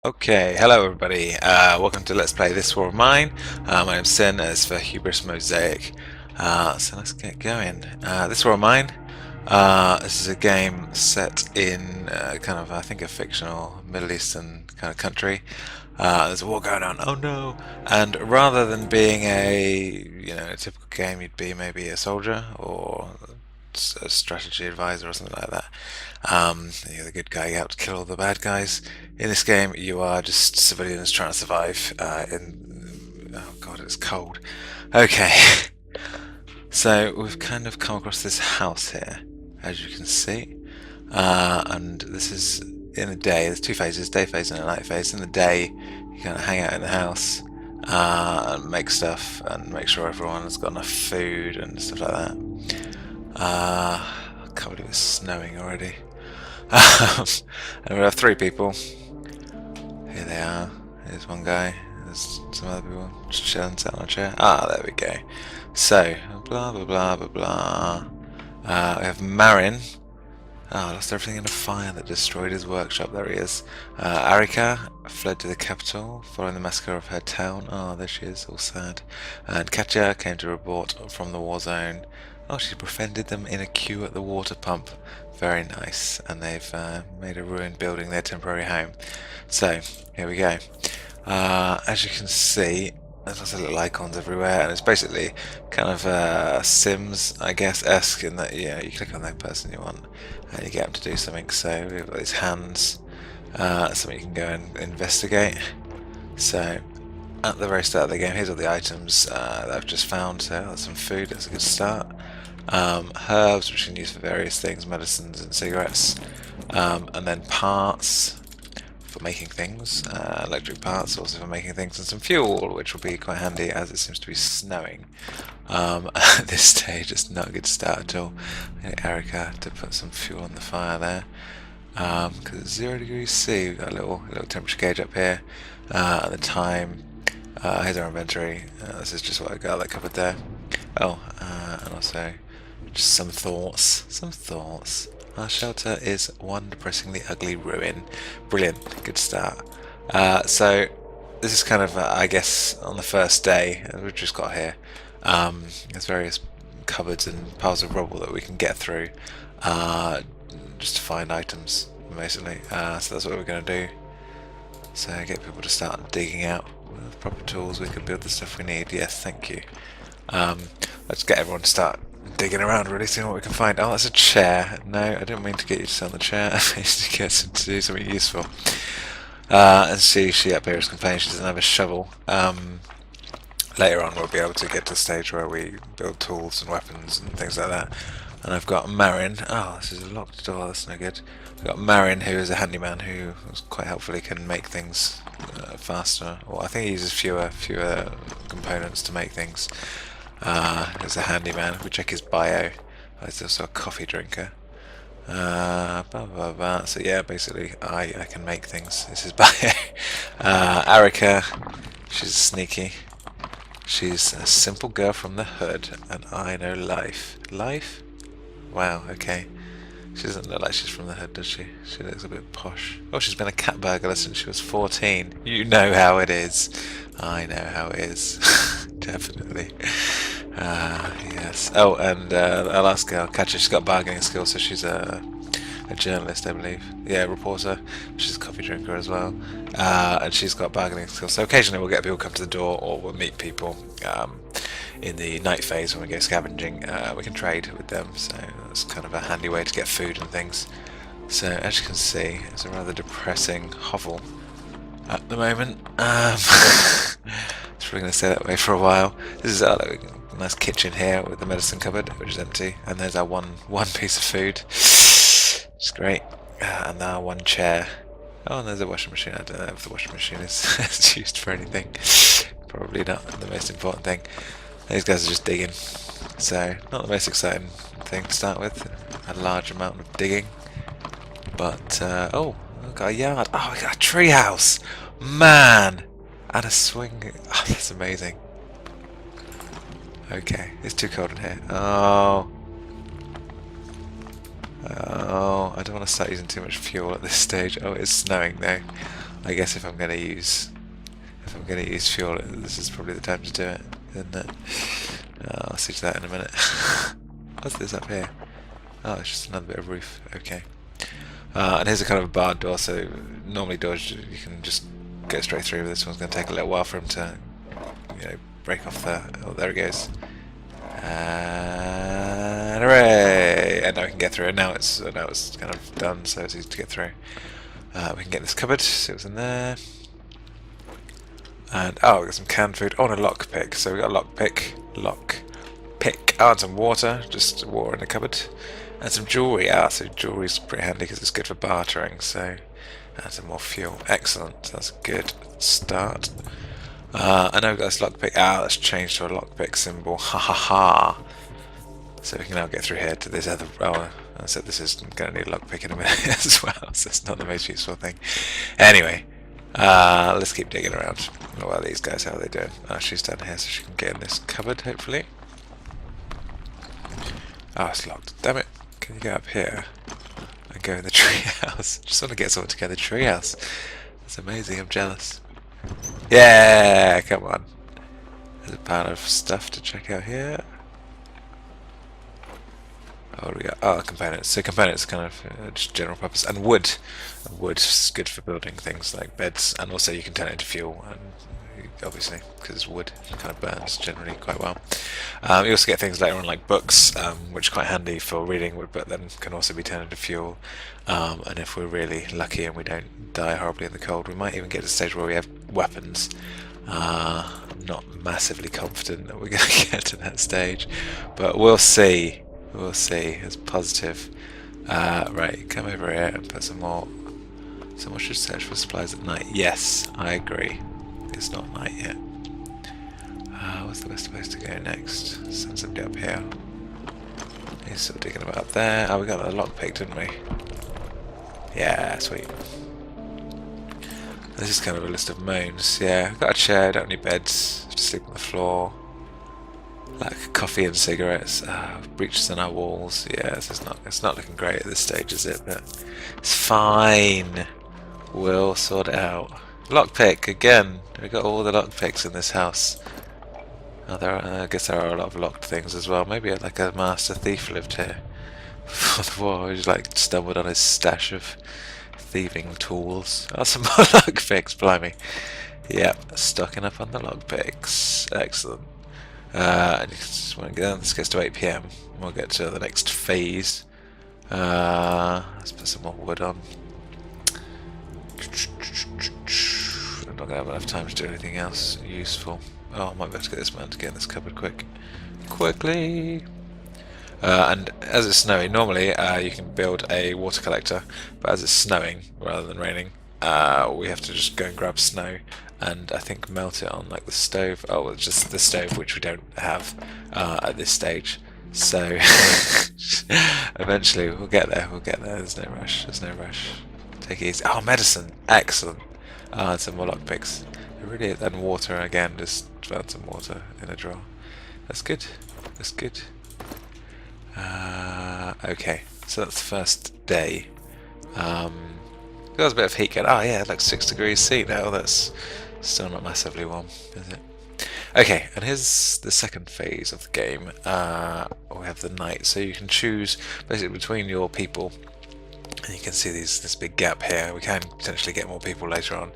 Okay, hello everybody. Welcome to Let's Play This War of Mine. My name's Sin, as for Hubris Mosaic. So let's get going. This War of Mine. This is a game set in kind of, I think, a fictional Middle Eastern kind of country. There's a war going on. Oh no! And rather than being a typical game, you'd be maybe a soldier or a strategy advisor or something like that. You're the good guy, you have to kill all the bad guys. In this game, you are just civilians trying to survive. Oh god, it's cold. Okay, so we've kind of come across this house here, as you can see, and this is in the day. There's two phases: day phase and a night phase. In the day, you kind of hang out in the house and make stuff and make sure everyone has got enough food and stuff like that. I can't believe it's snowing already. And we have three people. Here they are. Here's one guy. There's some other people just chilling, sat on a chair. Ah, there we go. So, blah blah blah blah blah. We have Marin. Oh, lost everything in a fire that destroyed his workshop. There he is. Arika fled to the capital following the massacre of her town. Oh, there she is, all sad. And Katja came to report from the war zone. Oh, she befriended them in a queue at the water pump. Very nice. And they've made a ruined building their temporary home. So, here we go. As you can see, there's lots of little icons everywhere, and it's basically kind of Sims, I guess, esque in that, yeah, you click on that person you want and you get them to do something. So we've got these hands, something you can go and investigate. So at the very start of the game, here's all the items that I've just found. So that's some food, that's a good start. Herbs, which you can use for various things, medicines and cigarettes, and then parts for making things, electric parts also for making things, and some fuel, which will be quite handy as it seems to be snowing. At this stage, it's not a good start at all. I get Erica to put some fuel on the fire there, because it's 0 degrees C. We've got a little temperature gauge up here, at the time. Here's our inventory. This is just what I got that covered there. Oh, and also just some thoughts. Our shelter is one depressingly ugly ruin. Brilliant, good start. So this is kind of, I guess, on the first day we've just got here. There's various cupboards and piles of rubble that we can get through, just to find items, basically. So that's what we're going to do. So get people to start digging out with proper tools. We can build the stuff we need. Yes, thank you. Let's get everyone to start digging around, really, seeing what we can find. Oh, that's a chair. No, I didn't mean to get you to sit on the chair. I meant to get you to do something useful. And see, she up here is complaining she doesn't have a shovel. Later on, we'll be able to get to the stage where we build tools and weapons and things like that. And I've got Marin. Oh, this is a locked door. That's no good. I've got Marin, who is a handyman, who was quite helpful. He can make things faster. Or I think he uses fewer components to make things. He's a handyman. If we check his bio, he's also a coffee drinker. Blah, blah, blah. So yeah, basically I can make things. This is bio. Arika, she's sneaky. She's a simple girl from the hood, and I know life. Life? Wow, okay. She doesn't look like she's from the hood, does she? She looks a bit posh. Oh, she's been a cat burglar since she was 14. You know how it is. I know how it is. Definitely. Yes. Oh, and our last girl, Katja, she's got bargaining skills, so she's a journalist, I believe. Yeah, reporter. She's a coffee drinker as well. And she's got bargaining skills. So occasionally we'll get people come to the door, or we'll meet people in the night phase when we go scavenging. We can trade with them, so that's kind of a handy way to get food and things. So as you can see, it's a rather depressing hovel at the moment. It's probably going to stay that way for a while. This is our nice kitchen here with the medicine cupboard, which is empty, and there's our one piece of food. It's great. And now one chair. Oh, and there's a washing machine. I don't know if the washing machine is used for anything. Probably not the most important thing. These guys are just digging. So, not the most exciting thing to start with. A large amount of digging. But, oh, we've got a yard. Oh, we got a tree house! Man! And a swing. Oh, that's amazing. Okay, it's too cold in here. Oh. Oh, I don't want to start using too much fuel at this stage. Oh, it's snowing though. I guess if I'm going to use fuel, this is probably the time to do it, isn't it? I'll see to that in a minute. What's this up here? Oh, it's just another bit of roof. Okay. And here's a kind of a barred door, so normally doors you can just go straight through. This one's going to take a little while for him to, break off the. Oh, there it goes. And hooray! And now we can get through. And now it's kind of done, so it's easy to get through. We can get this cupboard. See what's in there. And we got some canned food. Oh, and a lockpick. So we got a lockpick. Oh, and some water. Just water in the cupboard. And some jewellery. So jewellery's pretty handy because it's good for bartering. So, and some more fuel. Excellent. That's a good start. I know we've got this lockpick. Let's change to a lockpick symbol. Ha ha ha. So we can now get through here to this other. I said this is going to need a lockpick in a minute as well. So it's not the most useful thing. Anyway, let's keep digging around. What are these guys? How are they doing? She's down here, so she can get in this cupboard, hopefully. It's locked. Damn it. Can you go up here and go in the treehouse? Just want to get someone to go in the treehouse. That's amazing. I'm jealous. Yeah, come on. There's a pile of stuff to check out here. What do we got? Components. So components are kind of just general purpose. And wood. And wood is good for building things like beds. And also you can turn it into fuel. And obviously, because it's wood, it kind of burns generally quite well. You also get things later on like books, which are quite handy for reading, but then can also be turned into fuel. And if we're really lucky and we don't die horribly in the cold, we might even get to a stage where we have weapons. I'm not massively confident that we're going to get to that stage, but we'll see. We'll see. It's positive. Right, come over here and put some more. Someone should search for supplies at night. Yes, I agree. It's not night yet. What's the best place to go next? Send somebody up here. He's still digging about up there. We got a lockpick, didn't we? Yeah, sweet. This is kind of a list of moans. Yeah, got a chair, don't need beds, just sleep on the floor. Like coffee and cigarettes. Breaches on our walls. Yeah, it's not looking great at this stage, is it? But it's fine. We'll sort it out. Lockpick again. We got all the lockpicks in this house. I guess there are a lot of locked things as well. Maybe like a master thief lived here before the war. He just like stumbled on his stash of thieving tools. Some more lockpicks, blimey. Yep, stocking up on the lockpicks. Excellent. And you just want to get this gets to 8 PM. We'll get to the next phase. Let's put some more wood on. I'm not going to have enough time to do anything else useful. I might be able to get this man to get in this cupboard quickly. And as it's snowing, normally you can build a water collector, but as it's snowing rather than raining, we have to just go and grab snow and I think melt it on like the stove. It's just the stove, which we don't have at this stage. So eventually we'll get there. There's no rush. Take it easy. Medicine. Excellent. And some more lockpicks. Really, and water again. Just found some water in a drawer. That's good. Okay, so that's the first day. There's a bit of heat going. Yeah, like 6 degrees C now. That's still not massively warm, is it? Okay, and here's the second phase of the game. We have the night, so you can choose basically between your people. And you can see this big gap here. We can potentially get more people later on.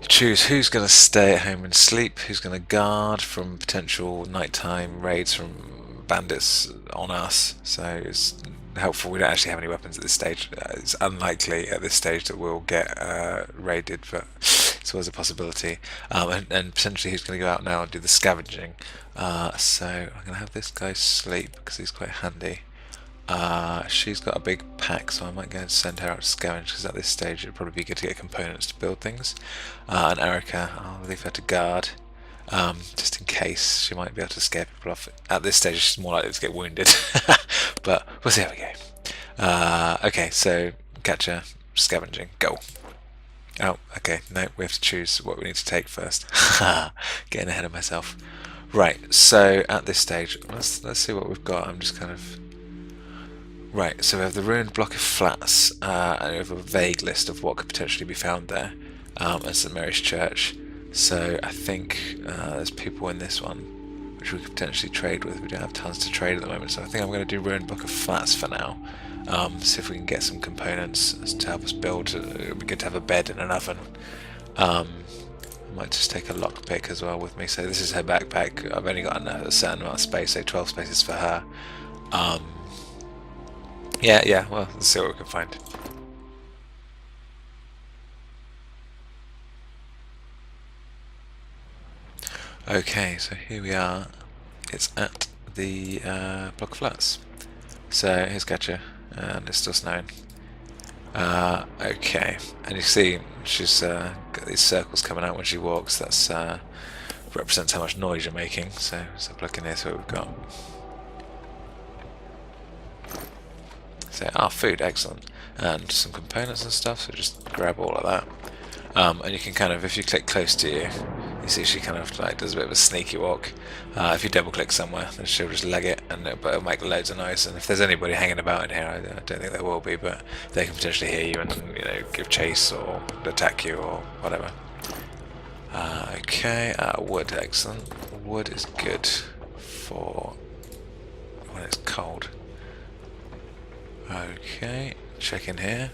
Choose who's going to stay at home and sleep, who's going to guard from potential nighttime raids from bandits on us. So it's helpful. We don't actually have any weapons at this stage. It's unlikely at this stage that we'll get raided, but it's always a possibility. And potentially who's going to go out now and do the scavenging. So I'm going to have this guy sleep because he's quite handy. She's got a big pack, so I might go and send her out to scavenge because at this stage it'd probably be good to get components to build things. And Erica, I'll leave her to guard, just in case she might be able to scare people off. At this stage she's more likely to get wounded, but we'll see how we go. Okay, so catch her, scavenging, go. Okay, no, we have to choose what we need to take first. Getting ahead of myself. Right, so at this stage, let's see what we've got. I'm just kind of Right, so we have the ruined block of flats, and we have a vague list of what could potentially be found there, at St Mary's Church. So I think there's people in this one which we could potentially trade with. We don't have tons to trade at the moment, so I think I'm going to do ruined block of flats for now. See if we can get some components to help us build. It would be good to have a bed and an oven. I might just take a lockpick as well with me. So this is her backpack. I've only got a certain amount of space, so 12 spaces for her. Yeah, well, let's see what we can find. Okay, so here we are. It's at the block of flats. So here's Gotcha, and it's still snowing. Okay, and you see she's got these circles coming out when she walks. That's represents how much noise you're making. So let's have a look in here, see what we've got. So, food, excellent. And some components and stuff, so just grab all of that. And you can kind of, if you click close to you, you see she kind of like does a bit of a sneaky walk. If you double click somewhere, then she'll just leg it, but it'll make loads of noise. And if there's anybody hanging about in here, I don't think there will be, but they can potentially hear you and give chase or attack you or whatever. Okay, wood, excellent. Wood is good for when it's cold. Okay, check in here.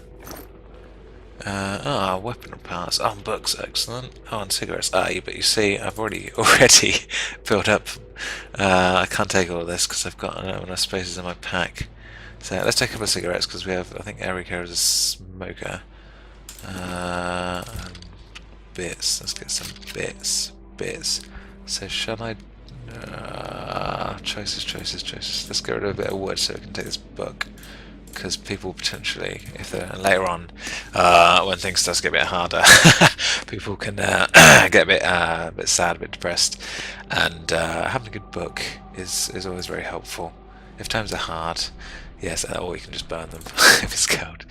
Weapon parts. Oh, and books, excellent. Oh, and cigarettes. But you see, I've already filled up. I can't take all of this because I've got enough spaces in my pack. So let's take a couple of cigarettes because we have, I think Erica is a smoker. And bits. Let's get some bits. So shall I? Choices. Let's get rid of a bit of wood so we can take this book. Because people potentially, if they're later on, when things start to get a bit harder, people can get a bit sad, a bit depressed, and having a good book is always very helpful. If times are hard, yes, or you can just burn them if it's cold.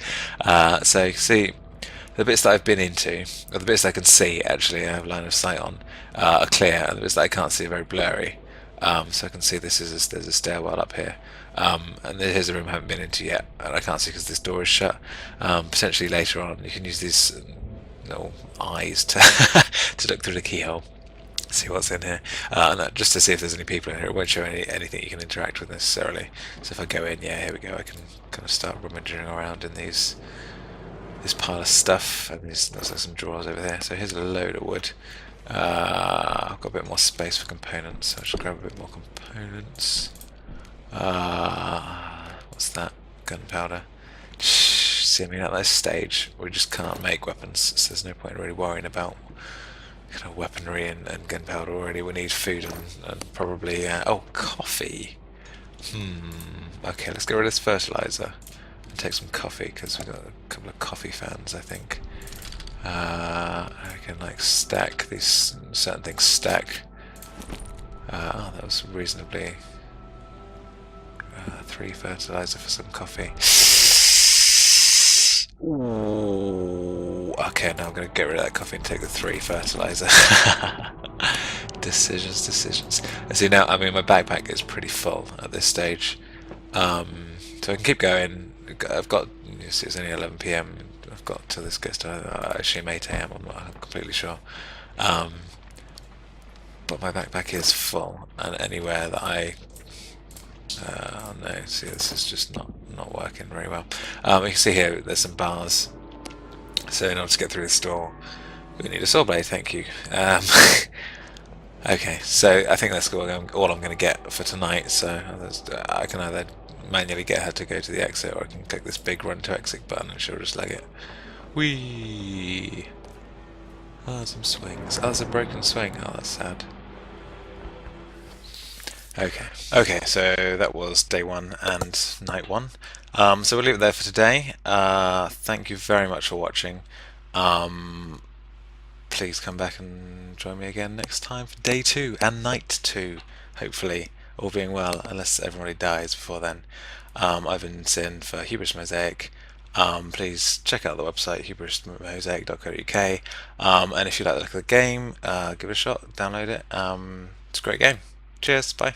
So you can see the bits that I've been into, or the bits that I can see actually, I have line of sight on, are clear, and the bits that I can't see are very blurry. So I can see there's a stairwell up here, and here's a room I haven't been into yet, and I can't see because this door is shut. Potentially later on you can use these little eyes to to look through the keyhole, see what's in here, and just to see if there's any people in here. It won't show anything you can interact with necessarily. So if I go in, yeah, here we go. I can kind of start rummaging around in this pile of stuff, and there's like some drawers over there. So here's a load of wood. I've got a bit more space for components, so I'll just grab a bit more components. What's that? Gunpowder. See, I mean, at this stage, we just can't make weapons, so there's no point really worrying about kind of weaponry and gunpowder already. We need food and probably, coffee. Okay, let's get rid of this fertilizer and take some coffee, because we've got a couple of coffee fans, I think. I can like stack these certain things. Stack. That was reasonably 3 fertilizer for some coffee. Ooh. Okay, now I'm gonna get rid of that coffee and take the 3 fertilizer. Decisions. And see now, I mean, my backpack is pretty full at this stage, so I can keep going. I've got. You see, it's only 11 PM. I've got to this gets to actually 8 AM. I'm not completely sure, but my backpack is full, and anywhere that oh no, see, this is just not working very well. You can see here there's some bars, so in order to get through this door we need a saw blade, thank you. Okay, so I think that's all I'm going to get for tonight, so I can either manually get her to go to the exit, or I can click this big run to exit button and she'll just leg it. Whee! Oh, some swings. Oh, there's a broken swing. Oh, that's sad. Okay, so that was day 1 and night 1. So we'll leave it there for today. Thank you very much for watching. Please come back and join me again next time for day 2 and night 2, hopefully, all being well, unless everybody dies before then. I've been Sin for Hubris Mosaic. Please check out the website hubrismosaic.co.uk, and if you like the look of the game, give it a shot, download it. It's a great game. Cheers, bye.